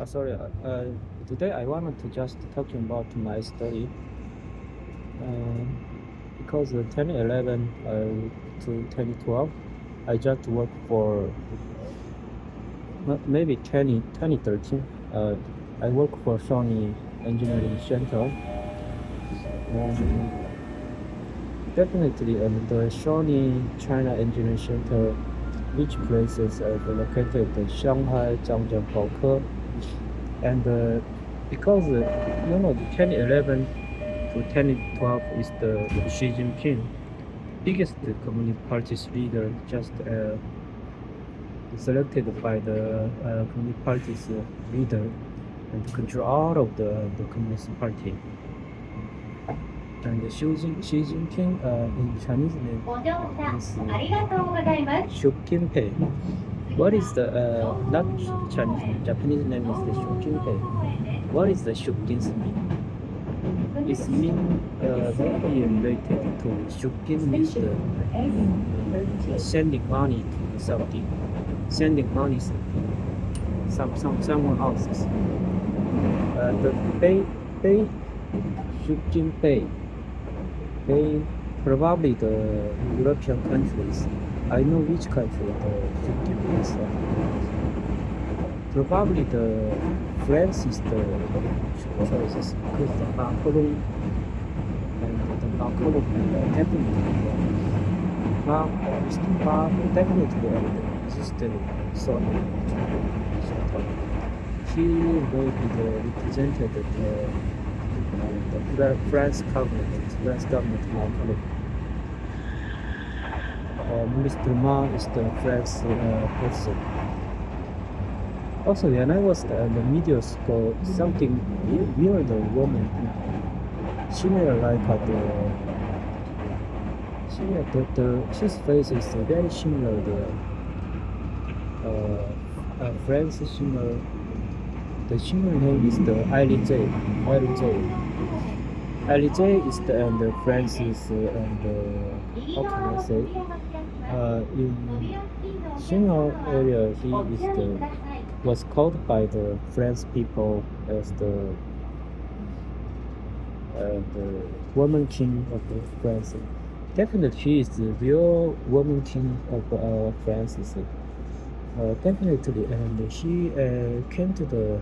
Sorry. Today I wanted to just talking about my study. Uh, because 2011 to 2012, I just worked for maybe 2013. I work for SONY Engineering Center. Um, Definitely, the SONY China Engineering Center, which places are located in Shanghai, Zhangjiang, Baoke, and because the 2011 to 2012 is the Xi Jinping biggest Communist Party's leader, just selected by the Communist Party's leader and control all of the Communist Party. And Xi Jinping in Chinese name is Xu Jinping. What is the not Chinese name? Japanese name is the Xu Jinping. What is the Xu Jinping? It's mean maybe related to Shukin means the sending money to something, sending money someone else's. The pay Shukin pay probably the European countries. I know which country the Shukin is. Probably the France is the choices because the Macron and the Macron definitely definitely existed so he will be the represented the France government Macron. Mr. Ma is the France president. Also, when I was in the middle school, something weird woman, similar like his face is very similar the French similar. The similar name is the Alize. Alize is the French is how can I say? In similar area, he is was called by the French people as the woman king of the France. Definitely, he is the real woman king of France. Definitely, and she came to the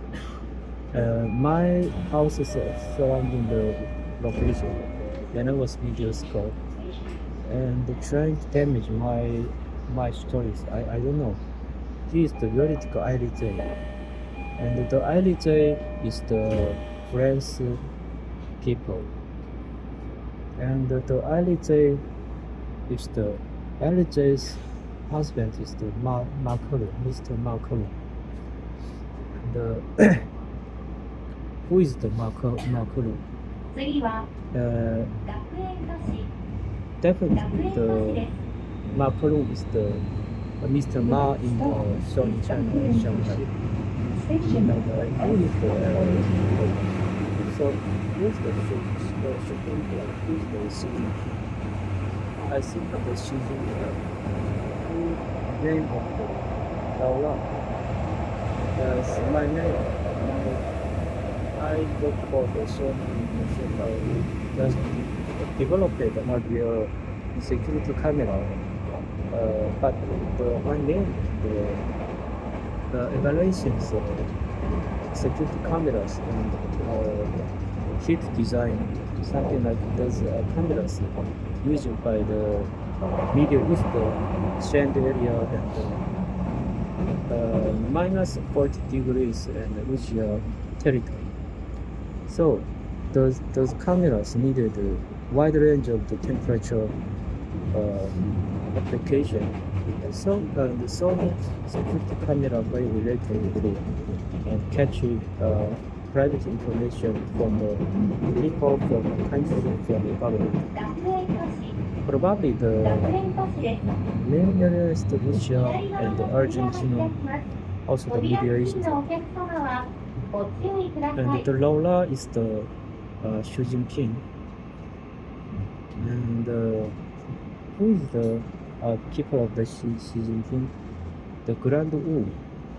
my house is surrounding the location when I was middle school, and trying to damage my stories. I don't know. He is the veritable ILJ, and the ILJ is the French people, and the ILJ is the ILJ's husband is the Macron, Mr. Macron. And who is the Macron? Definitely the Macron is the Mr. Ma in SONY China, Shanghai. And who is the so who's the who's the Xi Jinping? I think of the Xi Jinping who name of the Laola. My name. I work for the SONY just developed a hardware security camera. But my name, the evaluations of security cameras and heat design, something like those cameras used by the Middle East sand area and minus 40 degrees and Russia territory. So those cameras needed a wide range of the temperature application. So the Sony security camera very related and catch private information from the people from country from the government. Probably the main area is the Russia and the Argentina, also the Middle East. And the Lola is the Xi Jinping. And who is the keeper of the Xi Jinping? The Grand Wu,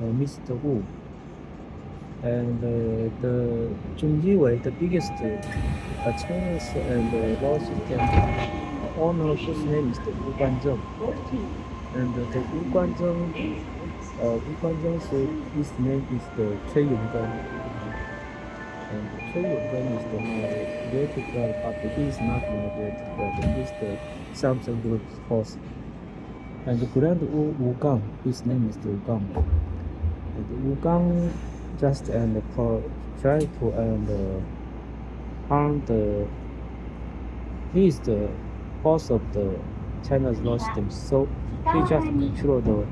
Mr. Wu. and the Zhong Yiwei, the biggest Chinese and law system owner, whose name is the Wu Guanzheng, and the Wu Guanzheng's his name is the Cui Yonggan, and Cui Yonggan is the my relative brother, but he is not my relative brother. He is the Samsung Group's boss. And the Grand Wu Gang, his name is Wu Gang. And Wu Gang just try to harm the. He is the boss of the China's law system, so he just control the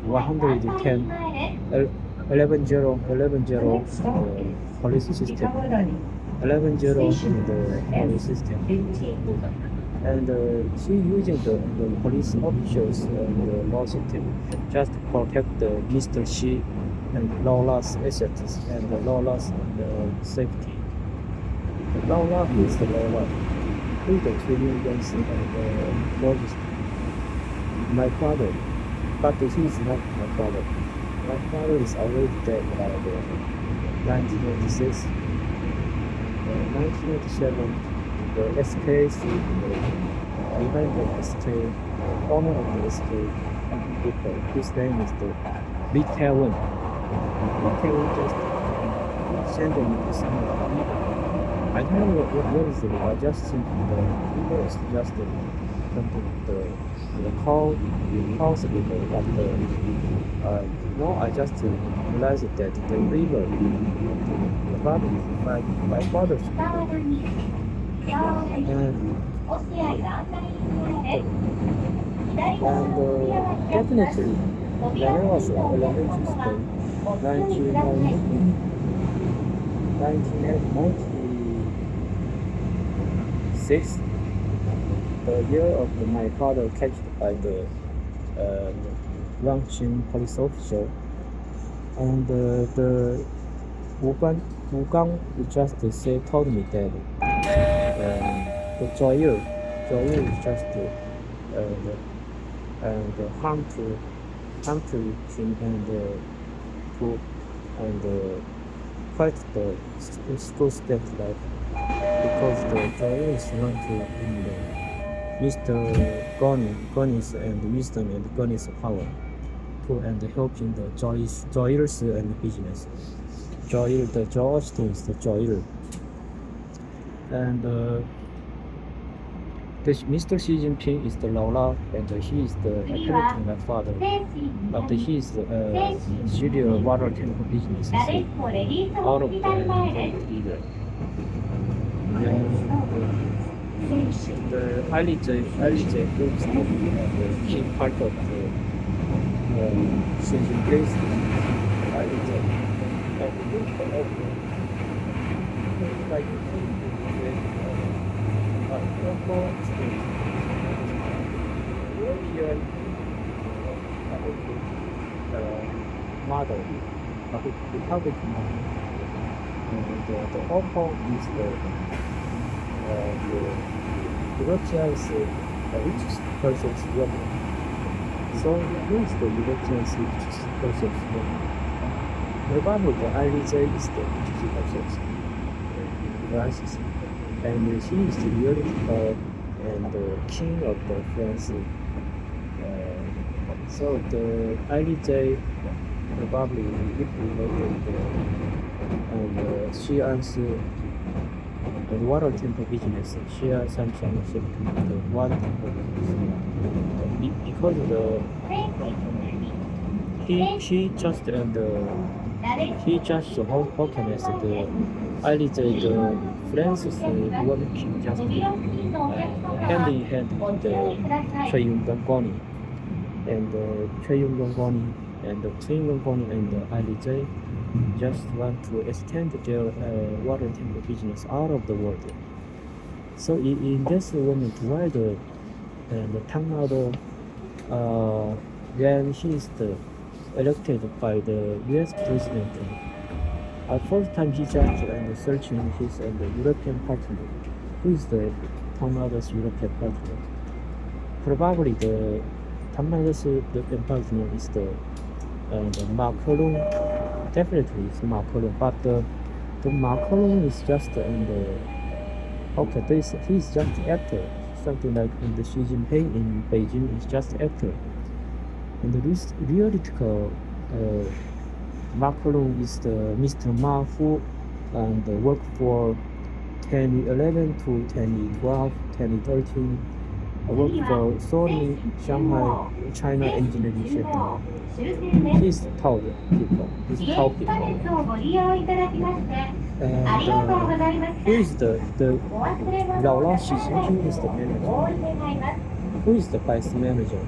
110 11-0 police system, 11-0 in the police system, and she using the police officials and the law system just to protect the Mr. Xi and Lola's assets and the Lola's safety. The Lola is the Lola, who is the training against the logistics. My father, but he is not my father. My father is already dead by 1996. 1997, the SK, behind the SK, owner of the SK people, his name is the Big Kevin. Big Kevin just sent me this email. I don't know what is it. I just think the email is just something the call people, but no, I just realized that the river, my father's river, and definitely when I was in elementary school, 1996, the year of my father catched by the Rangqing police officer, and the Wu Gang just told me that the Joyer is just harm to him and fight the school staff life, because the Joyer is want to in the Mr. Goni's and wisdom and Goni's power to and helping the Joyers and business. Joyer, the George is the Joyer, and Mr. Xi Jinping is the Laola, and he is the equivalent to my father, but he is studio water temple business out of the leader. The ILJ group is the key part of the Xi Jinping's ILJ. And the group of like European model, Republic model. And the Hong Kong is the Europeans richest person's woman. So who is the Europeans richest person's woman? Probably the ILJ is the richest person's Francis, and he is really and the king of the France. So the ILJ probably implemented and she answered the water temple business. She has some the water temple business because he just he just how can I say the ILJ the Francis working just hand in hand with the Cui Yonggan and Cui Yonggan and the Cui Yonggan and the ILJ just want to extend their water temple business out of the world. So in this moment, why the Tang Mao when he is elected by the U.S. president, first time he just searching his European partner, who is the Tang Mao's European partner. Probably the Tang Mao's European partner is the Macron definitely it's Macron, but the Macron is just in the okay. He's just actor. Something like in the Xi Jinping in Beijing is just actor. And the theoretical Macron is the Mr. Ma who and worked for 2011 to 2012, 2013. I worked for SONY Shanghai China Engineering Center. He's tall people. He's tall people. And who is the Lao Xi Jinping is the manager. Who is the vice manager?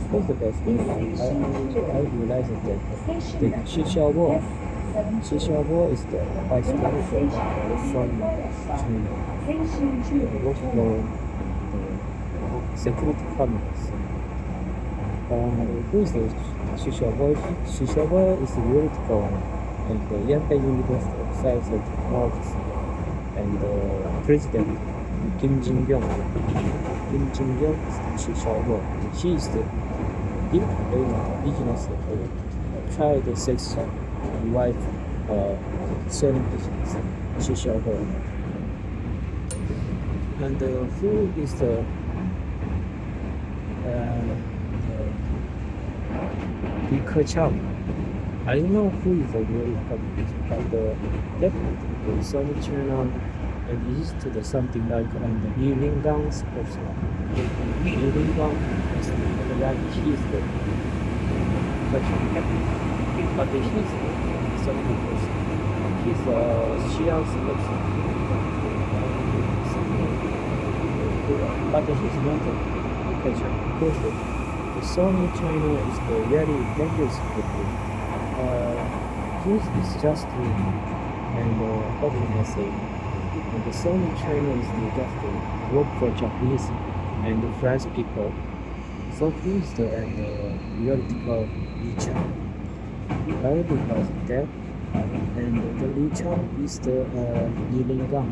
Who's the vice manager? I realized that the Xi Xiaobo is the vice manager from China. He works for the security cameras. Who is the Xi Xiaobo? Xi Xiaobo is the theoretical and the Yanfei University of Science and Technology and President Kim Jong-un. Kim Jong-un is the Xi Xiaobo. He is the big business child sex wife selling business. Xi Xiaobo. And who is the Li Keqiang? I don't know who is the real public, but definitely the SONY channel and is to the something like the Li Linggang's person. Li Linggang is he is the but he's something person. He's Xi'an's person. But he's not a Keqiang person. The SONY China is the very dangerous people. This is just and what can I say? And the SONY China is the just work for Japanese and the French people. So who is the theoretical teacher? Why? Because that and the teacher is the Li Linggang.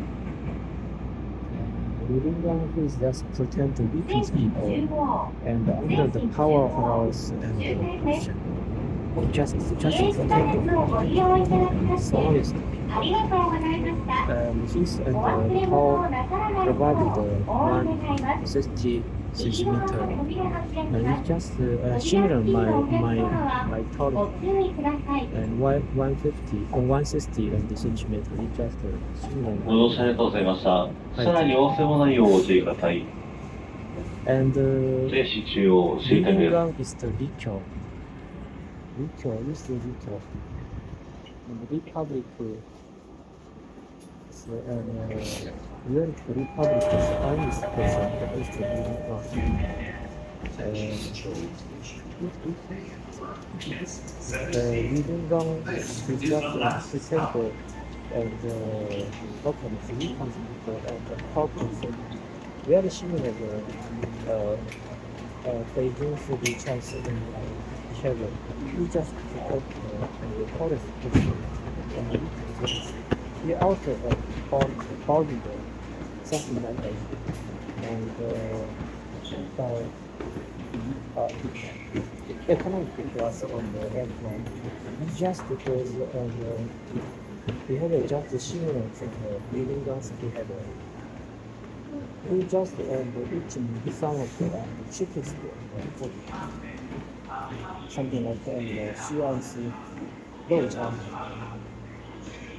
Li Linggang who is just pretend to weaken people and under the power of ours and just pretend to smallest people. He's at the tall, probably the 160 centimeter, and it's just similar my tall and 150 or 160 centimeter. It's just similar. ご乗車ありがとうございました。さらにお忘れ物ないようご注意ください。And 停止中央、終点です。 Lingang is the Likyo. Likyo is the Likyo. And the Republic is the Republic is the only person that is the Lingang is just pretended and and corporate very similar Beijing should be chancellor Kevin. He just the policy he also founded something like that. And economic class on the airplane just because we had just similar to the living gas we had. We just eating some of the cheapest food, something like that, and Xi'an's low charge.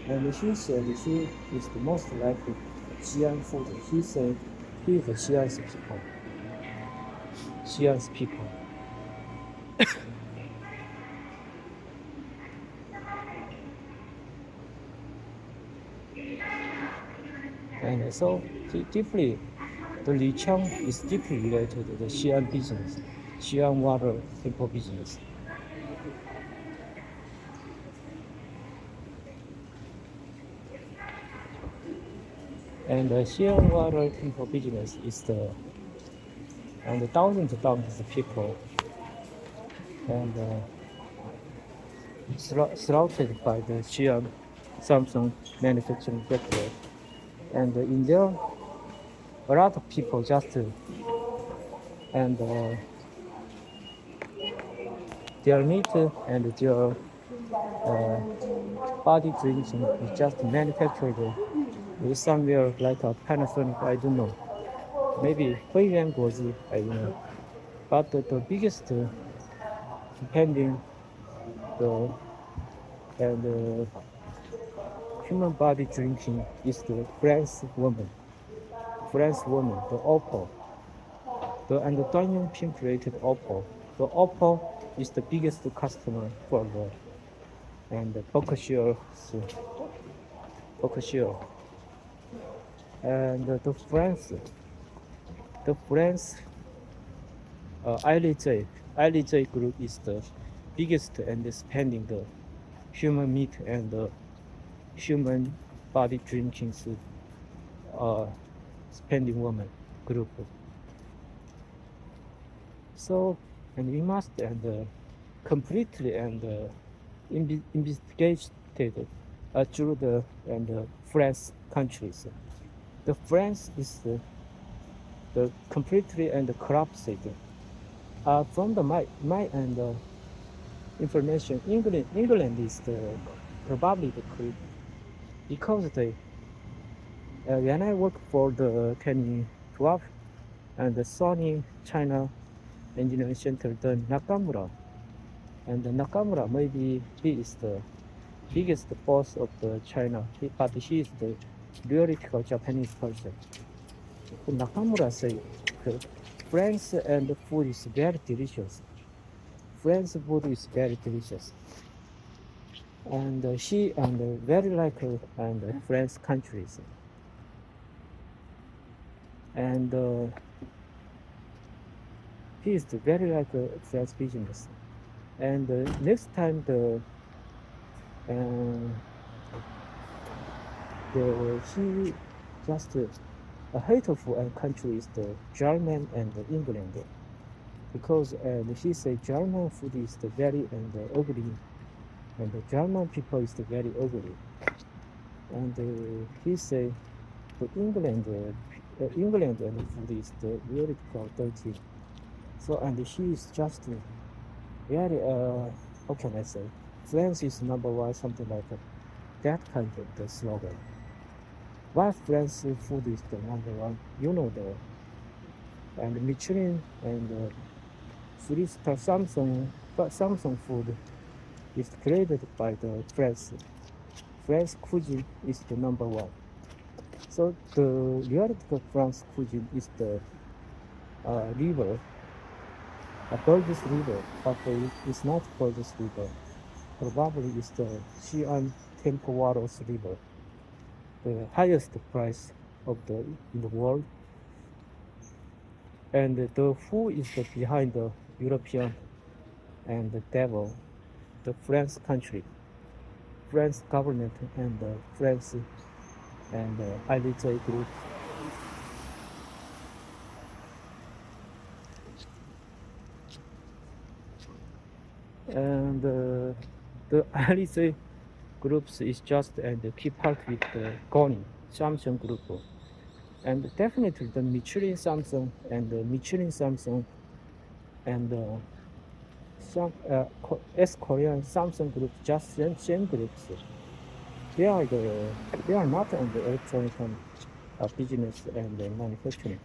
And he said he is the most likely Xi'an food. He said he is the Xi'an's people. Xi'an's people. And so deeply, the Li Qiang is deeply related to the Xi'an business, Xi'an water temple business. And the Xi'an water temple business is and thousands of people and slaughtered by the Xi'an Samsung manufacturing factory. And in there, a lot of people just and their meat and their uh, body drinking is just manufactured somewhere like a Panasonic, I don't know. Maybe Huiyuan Guozi, I don't know. But the biggest depending the and human body drinking is the French woman, the opal, and the Danyang pink rated opal. The opal is the biggest customer for the and Berkshire, and the France ILJ group is the biggest and spending the human meat and human body drinking uh, spending woman group. So, and we must completely investigated through the France countries. The France is the completely collapsed. From my information, England is probably the correct because when I work for the 2012 and the SONY China Engineering Center, the Nakamura, and the Nakamura maybe he is the biggest boss of the China, but he is the theoretical Japanese person. Nakamura said, France and food is very delicious. French food is very delicious. And she and very like and French countries. And he is very like French business. And next time uh, he just a hateful country is the German and England because he say German food is the very ugly and the German people is the very ugly and he say the England and food is the really dirty. So and he is just very how can I say France is number one, something like that kind of the slogan. Why French food is the number one? You know and Michelin and three-star Samsung food is created by the French. French cuisine is the number one. So the reality of French cuisine is the river, a Burgess River, but it's not Burgess River. Probably it's the Xi'an Temple Waters River, the highest price of in the world. And the who is behind the European and the devil, the French country, French government and the French and ILJ group. And the ILJ groups is just and keep part with the Goni, Samsung group. And definitely the Michelin Samsung and the Michelin Samsung and some Korean Samsung group, just same groups. They are not in the electronic business and manufacturing.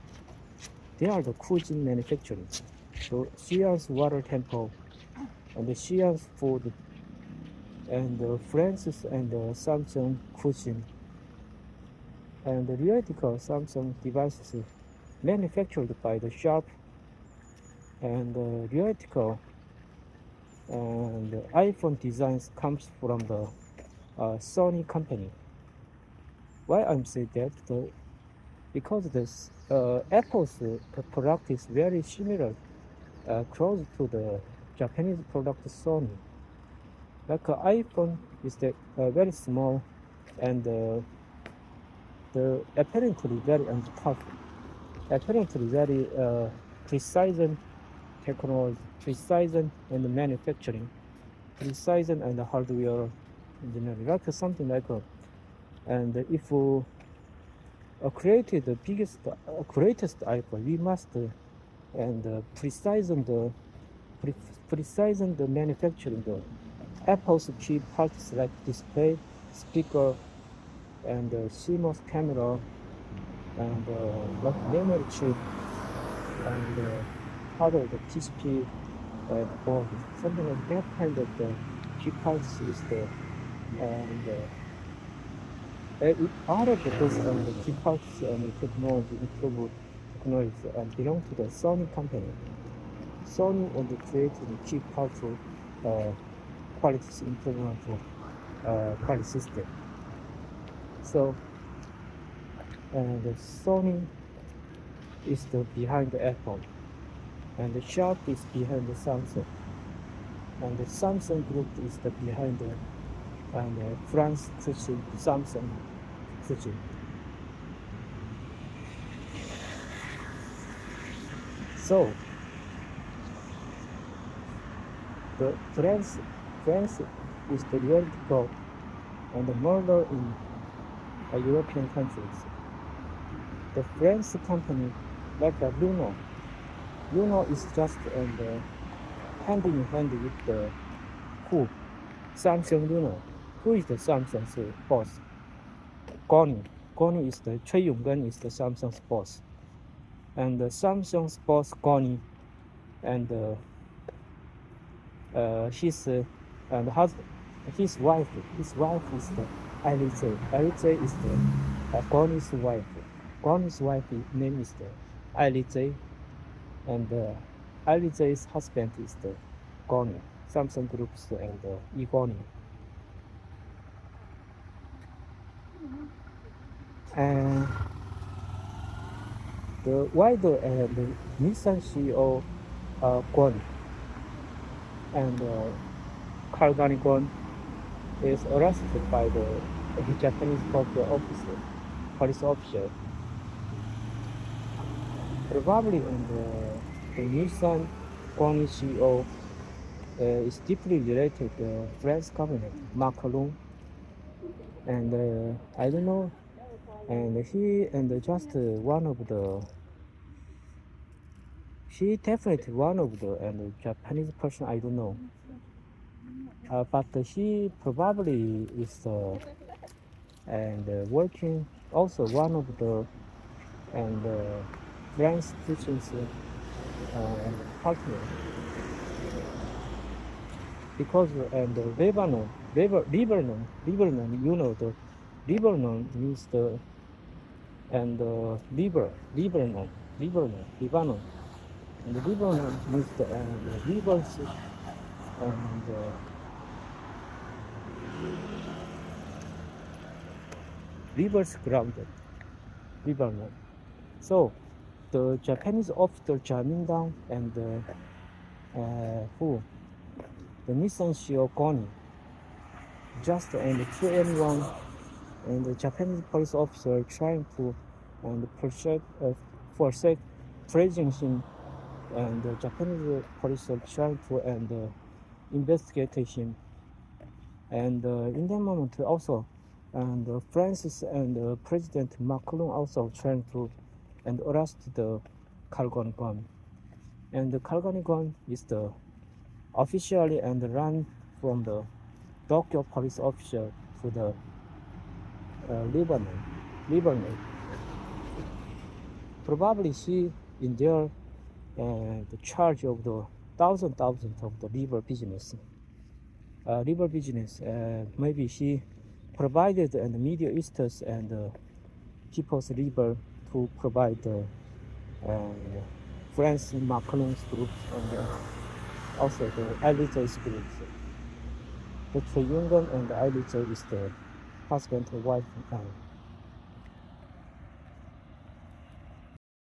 They are the cuisine manufacturing. So Xi'an's water temple and the Xi'an's food and France's and Samsung cuisine and the theoretical Samsung devices manufactured by the Sharp and theoretical and iPhone designs comes from the Sony company. Why I'm saying that? Because this Apple's product is very similar, close to the Japanese product Sony. Like iPhone is very small and the apparently very tough, apparently very precise technology, precise and manufacturing, precise and hardware engineering, like something like and if created the greatest iPhone, we must and precise the manufacturing Apple's key parts like display, speaker, and CMOS camera, and like memory chip, and part of the PCP board, something like that kind of the key parts is the and out of those the key parts and technology improved technology belong to the Sony company. Sony and created the key parts quality improvement quality system. So the Sony is the behind the Apple, and the Sharp is behind the Samsung, and the Samsung group is the behind the and France Kitchen Samsung Kitchen. So the France is the real God and the murder in European countries. The French company like Luno is just hand in hand with the who Samsung Luno. Who is the Samsung's boss? Goni. Goni is the Choi Yong-gun is the Samsung's boss, and the Samsung's boss Goni and his and his wife is the Alize. Alize is the Goni's wife. Goni's wife name is the Alize, and Alize's husband is the Goni. Samsung Groups and Igoni. And the wider and the Nissan CEO Gon and Carl Gon is arrested by the Japanese police officer. Probably the Nissan Gon CEO is deeply related to the French government, Macron, and I don't know, and he definitely one of the Japanese person I don't know, but he probably is working also one of the French kitchens partner because Lebanon, you know the Lebanon means the Lebanon, and the Lebanon means the rivers and rivers grounded Lebanon. So the Japanese officer jamming down and the Nissan CEO Goni just kill anyone, and the Japanese police officer trying to forsake praising him, and the Japanese police are trying to investigate him, and in that moment also, and Francis and President Macron also trying to arrest the Kalgon Gun, and the Kalgon Gun is the officially run from the Tokyo police officer to the Lebanon. Probably she in there the charge of the thousands of the liver business. Maybe she provided and Middle Easters and people's liver to provide the France Macron's groups and also the Alize's groups. The Choi Yong-gun and Alize is the husband and wife